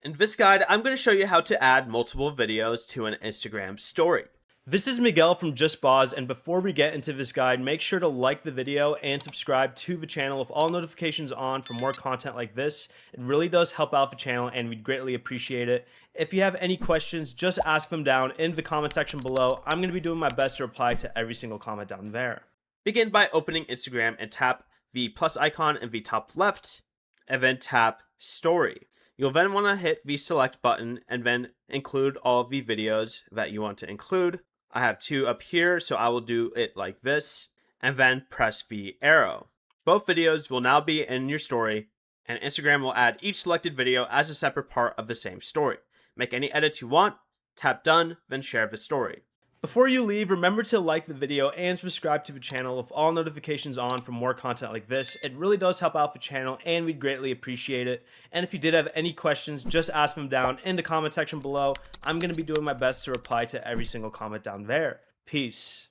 In this guide, I'm going to show you how to add multiple videos to an Instagram story. This is Miguel from Just Boz, and before we get into this guide, make sure to like the video and subscribe to the channel with all notifications on for more content like this. It really does help out the channel and we'd greatly appreciate it. If you have any questions, just ask them down in the comment section below. I'm going to be doing my best to reply to every single comment down there. Begin by opening Instagram and tap the plus icon in the top left, and then tap Story. You'll then want to hit the select button and then include all of the videos that you want to include. I have two up here, so I will do it like this, and then press the arrow. Both videos will now be in your story, and Instagram will add each selected video as a separate part of the same story. Make any edits you want, tap done, then share the story. Before you leave, remember to like the video and subscribe to the channel with all notifications on for more content like this. It really does help out the channel and we'd greatly appreciate it. And if you did have any questions, just ask them down in the comment section below. I'm going to be doing my best to reply to every single comment down there. Peace.